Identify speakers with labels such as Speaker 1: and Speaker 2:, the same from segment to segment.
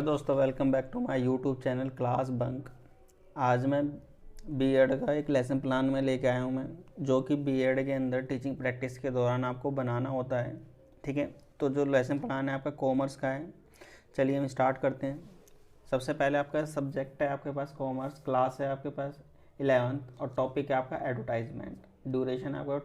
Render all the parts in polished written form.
Speaker 1: दोस्तों, welcome back to my YouTube channel class bunk. आज मैं बीएड का एक लेसन प्लान में लेके आया हूँ मैं, जो कि बीएड के अंदर टीचिंग प्रैक्टिस के दौरान आपको बनाना होता है। ठीक है, तो जो लेसन प्लान है आपका कॉमर्स का है। चलिए हम स्टार्ट करते हैं। सबसे पहले आपका सब्जेक्ट है आपके पास कॉमर्स, क्लास है आपके पास 11th और टॉपिक है आपका एडवर्टाइजमेंट। ड्यूरेशन आपका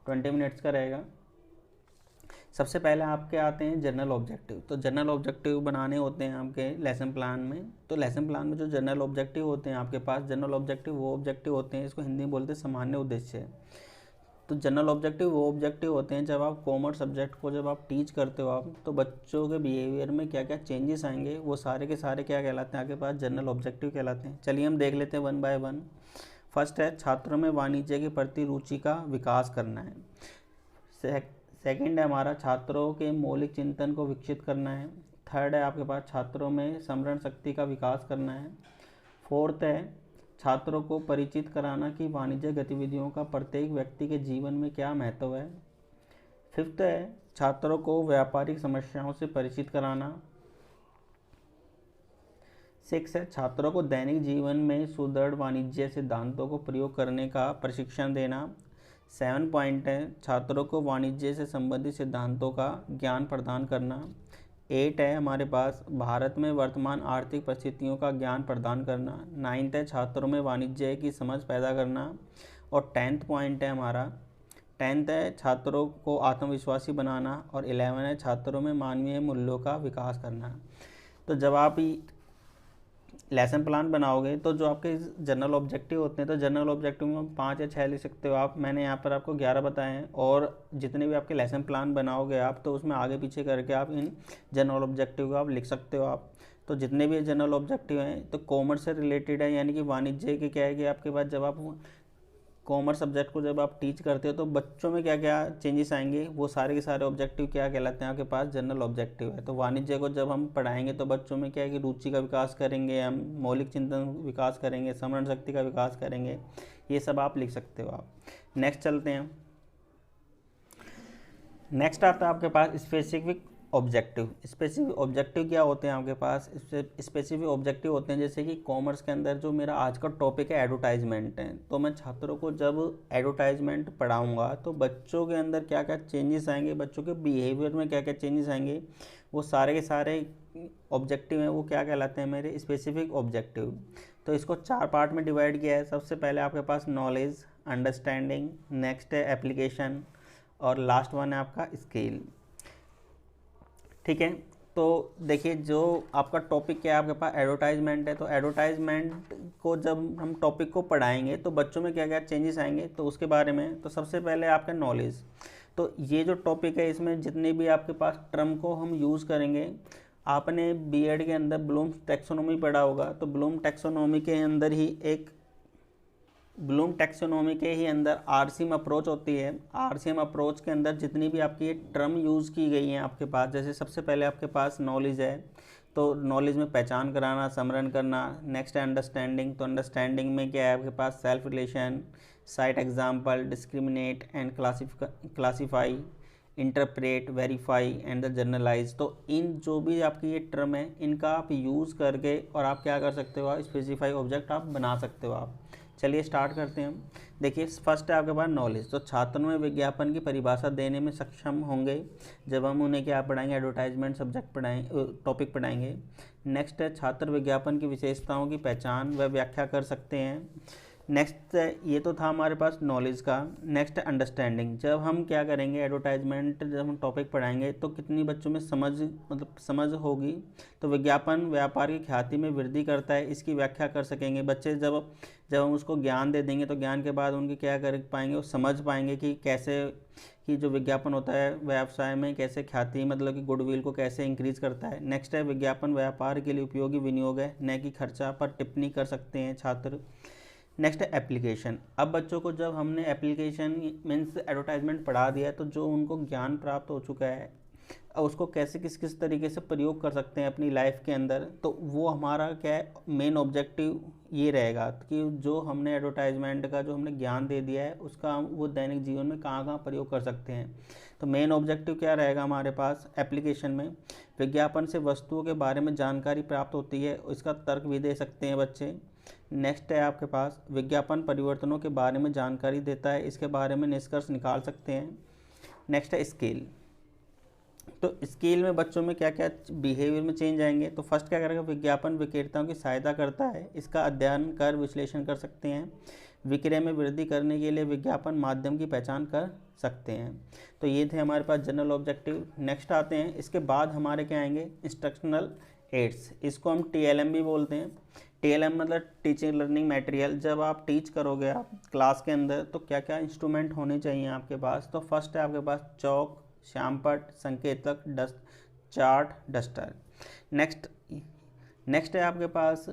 Speaker 1: 20 मिनट्स का रहेगा। सबसे पहले आपके आते हैं जनरल ऑब्जेक्टिव। तो जनरल ऑब्जेक्टिव बनाने होते हैं आपके लेसन प्लान में। तो लेसन प्लान में जो जनरल ऑब्जेक्टिव होते हैं आपके पास, जनरल ऑब्जेक्टिव वो ऑब्जेक्टिव होते हैं, इसको हिंदी में बोलते हैं सामान्य उद्देश्य। तो जनरल ऑब्जेक्टिव वो ऑब्जेक्टिव होते हैं जब आप कॉमर्स सब्जेक्ट को जब आप टीच करते हो आप, तो बच्चों के बिहेवियर में क्या क्या चेंजेस आएंगे वो सारे के सारे क्या कहलाते हैं आपके पास, जनरल ऑब्जेक्टिव कहलाते हैं। चलिए हम देख लेते हैं वन बाय वन। फर्स्ट है छात्रों में वाणिज्य के प्रति रुचि का विकास करना है। सेकंड है हमारा छात्रों के मौलिक चिंतन को विकसित करना है। थर्ड है आपके पास छात्रों में स्मरण शक्ति का विकास करना है। फोर्थ है छात्रों को परिचित कराना कि वाणिज्य गतिविधियों का प्रत्येक व्यक्ति के जीवन में क्या महत्व है। फिफ्थ है छात्रों को व्यापारिक समस्याओं से परिचित कराना। सिक्स है छात्रों को दैनिक जीवन में सुदृढ़ वाणिज्य सिद्धांतों को प्रयोग करने का प्रशिक्षण देना। 7 पॉइंट है छात्रों को वाणिज्य से संबंधित सिद्धांतों का ज्ञान प्रदान करना। 8 है हमारे पास भारत में वर्तमान आर्थिक परिस्थितियों का ज्ञान प्रदान करना। 9th है छात्रों में वाणिज्य की समझ पैदा करना। और 10th पॉइंट है हमारा 10th है छात्रों को आत्मविश्वासी बनाना। और 11 है छात्रों में मानवीय मूल्यों का विकास करना। तो जब आप लेसन प्लान बनाओगे तो जो आपके जनरल ऑब्जेक्टिव होते हैं, तो जनरल ऑब्जेक्टिव में 5 या 6 लिख सकते हो आप। मैंने यहाँ पर आपको 11 बताए हैं। और जितने भी आपके लेसन प्लान बनाओगे आप, तो उसमें आगे पीछे करके आप इन जनरल ऑब्जेक्टिव को आप लिख सकते हो आप। तो जितने भी जनरल ऑब्जेक्टिव हैं तो कॉमर्स से रिलेटेड है, यानी कि वाणिज्य के क्या है कि आपके पास जब आप कॉमर्स सब्जेक्ट को जब आप टीच करते हो तो बच्चों में क्या क्या चेंजेस आएंगे वो सारे के सारे ऑब्जेक्टिव क्या कहलाते हैं आपके पास, जनरल ऑब्जेक्टिव है। तो वाणिज्य को जब हम पढ़ाएंगे तो बच्चों में क्या है कि रुचि का विकास करेंगे, हम मौलिक चिंतन विकास करेंगे, स्मरण शक्ति का विकास करेंगे। ये सब आप लिख सकते हो आप। नेक्स्ट चलते हैं। नेक्स्ट आता है आपके पास स्पेसिफिक ऑब्जेक्टिव। स्पेसिफिक ऑब्जेक्टिव क्या होते हैं आपके पास, स्पेसिफिक ऑब्जेक्टिव होते हैं जैसे कि कॉमर्स के अंदर जो मेरा आज का टॉपिक है एडवर्टाइजमेंट है, तो मैं छात्रों को जब एडवर्टाइजमेंट पढ़ाऊंगा तो बच्चों के अंदर क्या क्या चेंजेस आएंगे, बच्चों के बिहेवियर में क्या क्या चेंजेस आएंगे, वो सारे के सारे ऑब्जेक्टिव हैं वो क्या कहलाते हैं मेरे स्पेसिफिक ऑब्जेक्टिव। तो इसको 4 पार्ट में डिवाइड किया है। सबसे पहले आपके पास नॉलेज, अंडरस्टैंडिंग, नेक्स्ट है एप्लीकेशन और लास्ट वन है आपका स्किल। ठीक है, तो देखिए जो आपका टॉपिक क्या है आपके पास एडवर्टाइजमेंट है, तो एडवर्टाइजमेंट को जब हम टॉपिक को पढ़ाएंगे तो बच्चों में क्या क्या चेंजेस आएंगे तो उसके बारे में। तो सबसे पहले आपका नॉलेज, तो ये जो टॉपिक है इसमें जितने भी आपके पास टर्म को हम यूज़ करेंगे, आपने बीएड के अंदर ब्लूम टैक्सोनॉमी पढ़ा होगा, तो ब्लूम टैक्सोनॉमी के अंदर ही एक ब्लूम टैक्सोनॉमी के ही अंदर आरसीएम अप्रोच होती है। आरसीएम अप्रोच के अंदर जितनी भी आपकी ये टर्म यूज़ की गई हैं आपके पास, जैसे सबसे पहले आपके पास नॉलेज है, तो नॉलेज में पहचान कराना, स्मरण करना। नेक्स्ट है अंडरस्टैंडिंग, तो अंडरस्टैंडिंग में क्या है आपके पास self relation, cite example, discriminate and classify, interpret, verify and the generalize. तो इन जो भी आपकी ये टर्म है इनका आप यूज़ करके और आप क्या कर सकते हो, स्पेसिफाई ऑब्जेक्ट आप बना सकते हो आप। चलिए स्टार्ट करते हैं हम। देखिए फर्स्ट है आपके पास नॉलेज, तो छात्रों में विज्ञापन की परिभाषा देने में सक्षम होंगे जब हम उन्हें क्या पढ़ाएंगे, एडवर्टाइजमेंट सब्जेक्ट टॉपिक पढ़ाएंगे। नेक्स्ट है छात्र विज्ञापन की विशेषताओं की पहचान व व्याख्या कर सकते हैं। नेक्स्ट ये तो था हमारे पास नॉलेज का। नेक्स्ट है अंडरस्टैंडिंग, जब हम क्या करेंगे एडवर्टाइजमेंट जब हम टॉपिक पढ़ाएंगे तो कितनी बच्चों में समझ होगी। तो विज्ञापन व्यापार की ख्याति में वृद्धि करता है, इसकी व्याख्या कर सकेंगे बच्चे। जब हम उसको ज्ञान दे देंगे तो ज्ञान के बाद उनके क्या कर पाएंगे, वो समझ पाएंगे कि कैसे कि जो विज्ञापन होता है व्यवसाय में कैसे ख्याति मतलब कि गुडविल को कैसे इंक्रीज करता है। नेक्स्ट है विज्ञापन व्यापार के लिए उपयोगी विनियोग है, न कि खर्चा पर टिप्पणी कर सकते हैं छात्र। नेक्स्ट है एप्लीकेशन, अब बच्चों को जब हमने एप्लीकेशन मीन्स एडवर्टाइजमेंट पढ़ा दिया है तो जो उनको ज्ञान प्राप्त हो चुका है अब उसको कैसे किस तरीके से प्रयोग कर सकते हैं अपनी लाइफ के अंदर, तो वो हमारा क्या है मेन ऑब्जेक्टिव ये रहेगा कि जो हमने एडवर्टाइजमेंट का जो हमने ज्ञान दे दिया है उसका हम वो दैनिक जीवन में कहाँ कहाँ प्रयोग कर सकते हैं। तो मेन ऑब्जेक्टिव क्या रहेगा हमारे पास एप्लीकेशन में, विज्ञापन से वस्तुओं के बारे में जानकारी प्राप्त होती है, इसका तर्क भी दे सकते हैं बच्चे। नेक्स्ट है आपके पास विज्ञापन परिवर्तनों के बारे में जानकारी देता है, इसके बारे में निष्कर्ष निकाल सकते हैं। नेक्स्ट है स्केल। तो स्केल में बच्चों में क्या क्या बिहेवियर में चेंज आएंगे। तो फर्स्ट क्या करेगा, विज्ञापन विक्रेताओं की सहायता करता है, इसका अध्ययन कर विश्लेषण कर सकते हैं। विक्रय में वृद्धि करने के लिए विज्ञापन माध्यम की पहचान कर सकते हैं। तो ये थे हमारे पास जनरल ऑब्जेक्टिव। नेक्स्ट आते हैं, इसके बाद हमारे क्या आएंगे इंस्ट्रक्शनल एड्स, इसको हम TLM भी बोलते हैं। TLM मतलब टीचिंग लर्निंग मटेरियल। जब आप टीच करोगे आप क्लास के अंदर तो क्या क्या इंस्ट्रूमेंट होने चाहिए आपके पास। तो फर्स्ट है आपके पास चौक, श्यामपट्ट, संकेतक, चार्ट, डस्टर। नेक्स्ट है आपके पास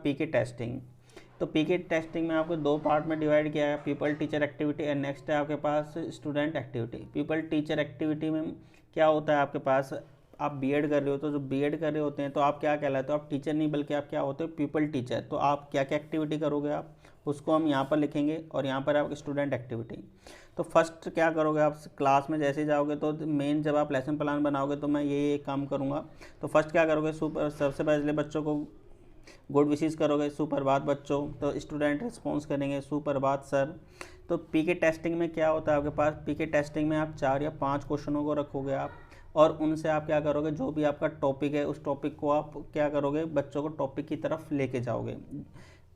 Speaker 1: पीके टेस्टिंग। तो पीके टेस्टिंग में आपको दो पार्ट में डिवाइड किया है, people teacher activity and next है आपके पास student activity. People teacher activity में क्या होता है आपके पास, आप बीएड कर रहे हो तो जो बीएड कर रहे होते हैं तो आप क्या कहलाते हो, आप टीचर नहीं बल्कि आप क्या होते हो पीपल टीचर। तो आप क्या क्या एक्टिविटी करोगे आप उसको हम यहाँ पर लिखेंगे और यहाँ पर आपकी स्टूडेंट एक्टिविटी। तो फर्स्ट क्या करोगे आप क्लास में जैसे जाओगे तो मेन जब आप लेसन प्लान बनाओगे तो मैं ये काम करूँगा। तो फर्स्ट क्या करोगे, सबसे पहले बच्चों को गुड विशेस करोगे, सुप्रभात बच्चों। तो स्टूडेंट रिस्पॉन्स करेंगे सुप्रभात सर। तो पीके टेस्टिंग में क्या होता है आपके पास, पीके टेस्टिंग में आप 4 या 5 क्वेश्चनों को रखोगे आप और उनसे आप क्या करोगे, जो भी आपका टॉपिक है उस टॉपिक को आप क्या करोगे, बच्चों को टॉपिक की तरफ लेके जाओगे।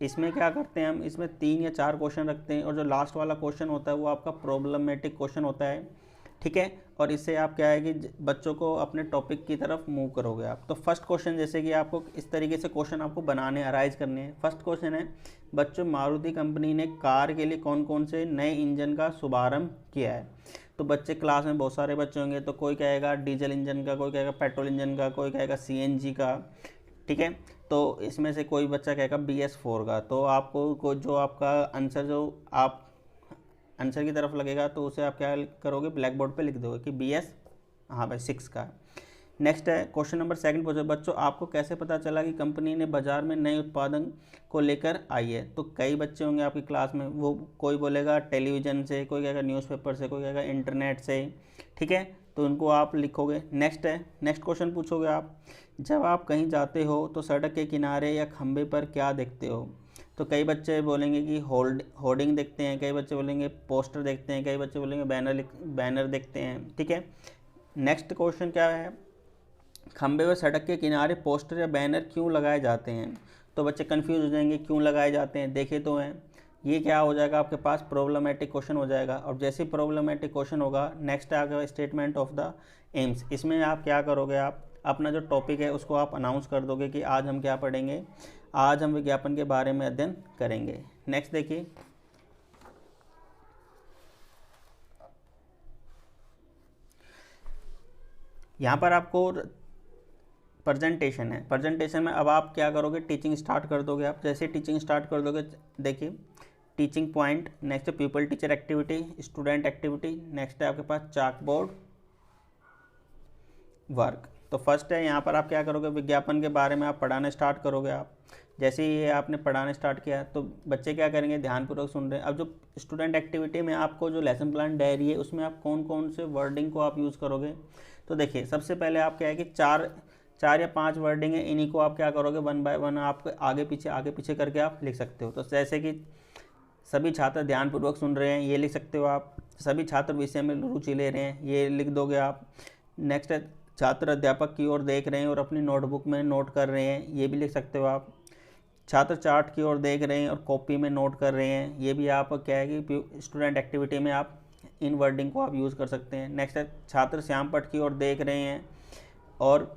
Speaker 1: इसमें क्या करते हैं हम, इसमें 3 या 4 क्वेश्चन रखते हैं और जो लास्ट वाला क्वेश्चन होता है वो आपका प्रॉब्लमेटिक क्वेश्चन होता है, ठीक है। और इससे आप क्या है कि बच्चों को अपने टॉपिक की तरफ मूव करोगे आप। तो फर्स्ट क्वेश्चन जैसे कि आपको इस तरीके से क्वेश्चन आपको बनाने अराइज करने हैं। फर्स्ट क्वेश्चन है, बच्चों मारुति कंपनी ने कार के लिए कौन कौन से नए इंजन का शुभारंभ किया है। तो बच्चे क्लास में बहुत सारे बच्चे होंगे, तो कोई कहेगा डीजल इंजन का, कोई कहेगा पेट्रोल इंजन का, कोई कहेगा CNG का, ठीक है। तो इसमें से कोई बच्चा कहेगा BS4 का। तो आपको जो आपका आंसर जो आप आंसर की तरफ लगेगा तो उसे आप क्या करोगे, ब्लैक बोर्ड पे लिख दोगे कि BS हाँ भाई 6 का। नेक्स्ट है क्वेश्चन नंबर 2 पूछो, बच्चों आपको कैसे पता चला कि कंपनी ने बाजार में नए उत्पादन को लेकर आई है। तो कई बच्चे होंगे आपकी क्लास में, वो कोई बोलेगा टेलीविज़न से, कोई कहेगा न्यूज़पेपर से, कोई कहेगा इंटरनेट से, ठीक है। तो उनको आप लिखोगे। नेक्स्ट क्वेश्चन पूछोगे आप, जब आप कहीं जाते हो तो सड़क के किनारे या खंबे पर क्या देखते हो। तो कई बच्चे बोलेंगे कि होर्डिंग देखते हैं, कई बच्चे बोलेंगे पोस्टर देखते हैं, कई बच्चे बोलेंगे बैनर देखते हैं, ठीक है। नेक्स्ट क्वेश्चन क्या है, खंबे व सड़क के किनारे पोस्टर या बैनर क्यों लगाए जाते हैं। तो बच्चे कंफ्यूज हो जाएंगे क्यों लगाए जाते हैं, देखे तो हैं। ये क्या हो जाएगा आपके पास, प्रॉब्लमेटिक क्वेश्चन हो जाएगा। और जैसे प्रॉब्लमेटिक क्वेश्चन होगा, नेक्स्ट आ गया स्टेटमेंट ऑफ द एम्स। इसमें आप क्या करोगे, आप अपना जो टॉपिक है उसको आप अनाउंस कर दोगे कि आज हम क्या पढ़ेंगे, आज हम विज्ञापन के बारे में अध्ययन करेंगे। नेक्स्ट देखिए, यहाँ पर आपको प्रेजेंटेशन है। प्रेजेंटेशन में अब आप क्या करोगे, टीचिंग स्टार्ट कर दोगे आप। जैसे टीचिंग स्टार्ट कर दोगे, देखिए teaching point, next people teacher activity, student activity, next है आपके पास चाक बोर्ड वर्क। तो फर्स्ट है यहाँ पर आप क्या करोगे, विज्ञापन के बारे में आप पढ़ाना स्टार्ट करोगे आप। जैसे ही ये आपने पढ़ाना स्टार्ट किया तो बच्चे क्या करेंगे, ध्यानपूर्वक सुन रहे हैं। अब जो स्टूडेंट एक्टिविटी में आपको जो लेसन प्लान डायरी है उसमें आप कौन कौन से वर्डिंग को आप यूज़ करोगे। तो देखिए सबसे पहले आप क्या है कि चार या 5 वर्डिंग है, इन्हीं को आप क्या करोगे, 1 बाय 1 आप आगे पीछे करके आप लिख सकते हो। तो जैसे कि सभी छात्र ध्यानपूर्वक सुन रहे हैं, ये लिख सकते हो आप। सभी छात्र विषय में रुचि ले रहे हैं, ये लिख दोगे आप। नेक्स्ट है छात्र अध्यापक की ओर देख रहे हैं और अपनी नोटबुक में नोट कर रहे हैं, ये भी लिख सकते हो आप। छात्र चार्ट की ओर देख रहे हैं और कॉपी में नोट कर रहे हैं, ये भी आप क्या है कि स्टूडेंट एक्टिविटी में आप इन वर्डिंग को आप यूज़ कर सकते हैं। नेक्स्ट है छात्र श्यामपट्ट की ओर देख रहे हैं और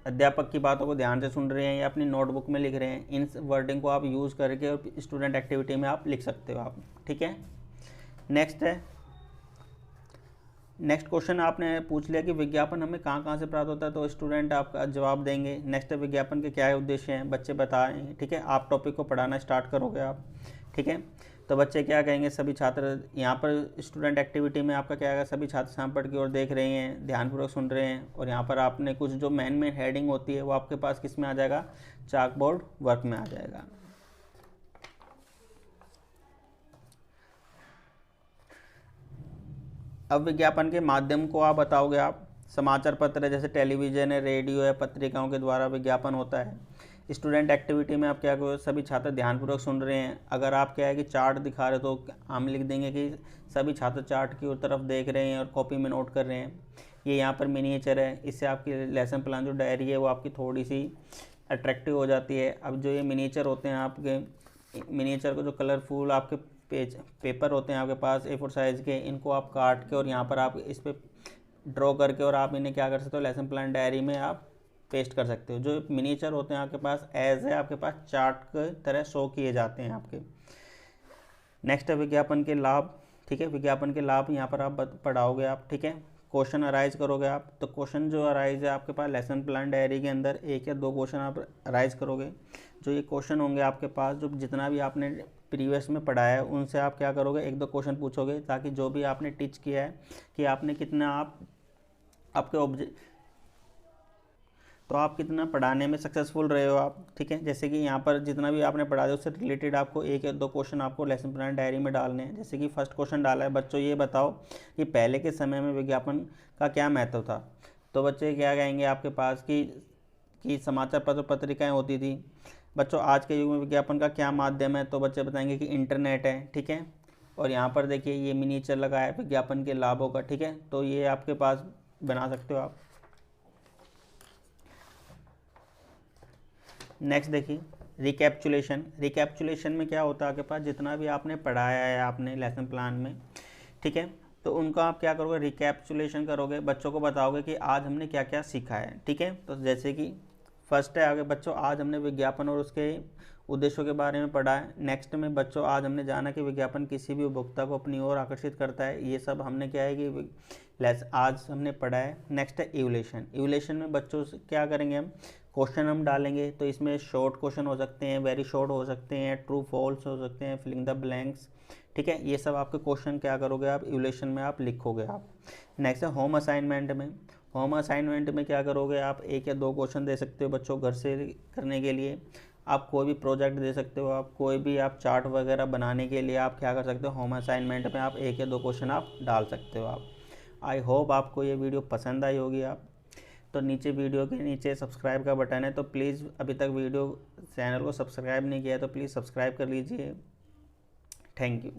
Speaker 1: अध्यापक की बातों को ध्यान से सुन रहे हैं या अपनी नोटबुक में लिख रहे हैं, इन वर्डिंग को आप यूज़ करके और स्टूडेंट एक्टिविटी में आप लिख सकते हो आप, ठीक है। नेक्स्ट क्वेश्चन आपने पूछ लिया कि विज्ञापन हमें कहाँ से प्राप्त होता है, तो स्टूडेंट आपका जवाब देंगे। नेक्स्ट है विज्ञापन के क्या उद्देश्य हैं, बच्चे बताएं, ठीक है। आप टॉपिक को पढ़ाना स्टार्ट करोगे आप, ठीक है। तो बच्चे क्या कहेंगे, सभी छात्र यहाँ पर स्टूडेंट एक्टिविटी में आपका क्या आएगा, सभी छात्र सामपट की ओर देख रहे हैं, ध्यानपूर्वक सुन रहे हैं, और यहाँ पर आपने कुछ जो मेन हेडिंग होती है वो आपके पास किस में आ जाएगा, चाकबोर्ड वर्क में आ जाएगा। अब विज्ञापन के माध्यम को आप बताओगे, आप समाचार पत्र है, जैसे टेलीविज़न है, रेडियो है, पत्रिकाओं के द्वारा विज्ञापन होता है। स्टूडेंट एक्टिविटी में आप क्या करो, सभी छात्र ध्यानपूर्वक सुन रहे हैं। अगर आप क्या है कि चार्ट दिखा रहे हो तो हम लिख देंगे कि सभी छात्र चार्ट की तरफ देख रहे हैं और कॉपी में नोट कर रहे हैं। ये यहाँ पर मिनिएचर है, इससे आपकी लेसन प्लान जो डायरी है वो आपकी थोड़ी सी अट्रैक्टिव हो जाती है। अब जो ये मिनिएचर होते हैं आपके, मिनिएचर को जो कलरफुल आपके पेपर होते हैं आपके पास A4 साइज़ के, इनको आप काट के और यहाँ पर आप इस पर ड्रॉ करके और आप इन्हें क्या कर सकते हो, लेसन प्लान डायरी में आप पेस्ट कर सकते हो। जो मिनिएचर होते हैं आपके पास एज है आपके पास चार्ट की तरह शो किए जाते हैं आपके। नेक्स्ट है विज्ञापन के लाभ। ठीक है, विज्ञापन के लाभ यहाँ पर आप पढ़ाओगे आप। ठीक है, क्वेश्चन अराइज करोगे आप। तो क्वेश्चन जो अराइज है आपके पास लेसन प्लान डायरी के अंदर 1 या 2 क्वेश्चन आप अराइज करोगे। जो ये क्वेश्चन होंगे आपके पास, जो जितना भी आपने प्रीवियस में पढ़ाया है उनसे आप क्या करोगे, 1-2 क्वेश्चन पूछोगे, ताकि जो भी आपने टीच किया है कि आपने कितना आपके तो आप कितना पढ़ाने में सक्सेसफुल रहे हो आप। ठीक है, जैसे कि यहाँ पर जितना भी आपने पढ़ा दिया उससे रिलेटेड आपको 1 या 2 क्वेश्चन आपको लेसन प्लान डायरी में डालने हैं। जैसे कि फर्स्ट क्वेश्चन डाला है, बच्चों ये बताओ कि पहले के समय में विज्ञापन का क्या महत्व था। तो बच्चे क्या कहेंगे आपके पास कि समाचार पत्र पत्रिकाएँ होती थी। बच्चों आज के युग में विज्ञापन का क्या माध्यम है, तो बच्चे बताएंगे कि इंटरनेट है। ठीक है, और यहाँ पर देखिए ये मिनिएचर लगा है विज्ञापन के लाभों का। ठीक है, तो ये आपके पास बना सकते हो आप। नेक्स्ट देखिए रिकैप्चुलेशन। रिकैप्चुलेशन में क्या होता है आपके पास, जितना भी आपने पढ़ाया है आपने लेसन प्लान में, ठीक है, तो उनका आप क्या करोगे, रिकैप्चुलेशन करोगे, बच्चों को बताओगे कि आज हमने क्या क्या सीखा है। ठीक है, तो जैसे कि फर्स्ट है आगे बच्चों, आज हमने विज्ञापन और उसके उद्देश्यों के बारे में पढ़ा है। नेक्स्ट में बच्चों आज हमने जाना कि विज्ञापन किसी भी उपभोक्ता को अपनी ओर आकर्षित करता है। ये सब हमने क्या है कि आज हमने पढ़ा है। नेक्स्ट है इवोल्यूशन। इवोल्यूशन में बच्चों से क्या करेंगे, हम क्वेश्चन हम डालेंगे। तो इसमें शॉर्ट क्वेश्चन हो सकते हैं, वेरी शॉर्ट हो सकते हैं, ट्रू फॉल्स हो सकते हैं, फिलिंग द ब्लैंक्स। ठीक है, ये सब आपके क्वेश्चन क्या करोगे आप, इवोल्यूशन में आप लिखोगे आप। नेक्स्ट है होम असाइनमेंट में। होम असाइनमेंट में क्या करोगे आप, 1 या 2 क्वेश्चन दे सकते हो बच्चों घर से करने के लिए। आप कोई भी प्रोजेक्ट दे सकते हो, आप कोई भी आप चार्ट वगैरह बनाने के लिए आप क्या कर सकते हो, होम असाइनमेंट में आप 1 या 2 क्वेश्चन आप डाल सकते हो आप। आई होप आपको ये वीडियो पसंद आई होगी आप। तो नीचे वीडियो के नीचे सब्सक्राइब का बटन है, तो प्लीज़ अभी तक वीडियो चैनल को सब्सक्राइब नहीं किया है तो प्लीज़ सब्सक्राइब कर लीजिए। Thank you.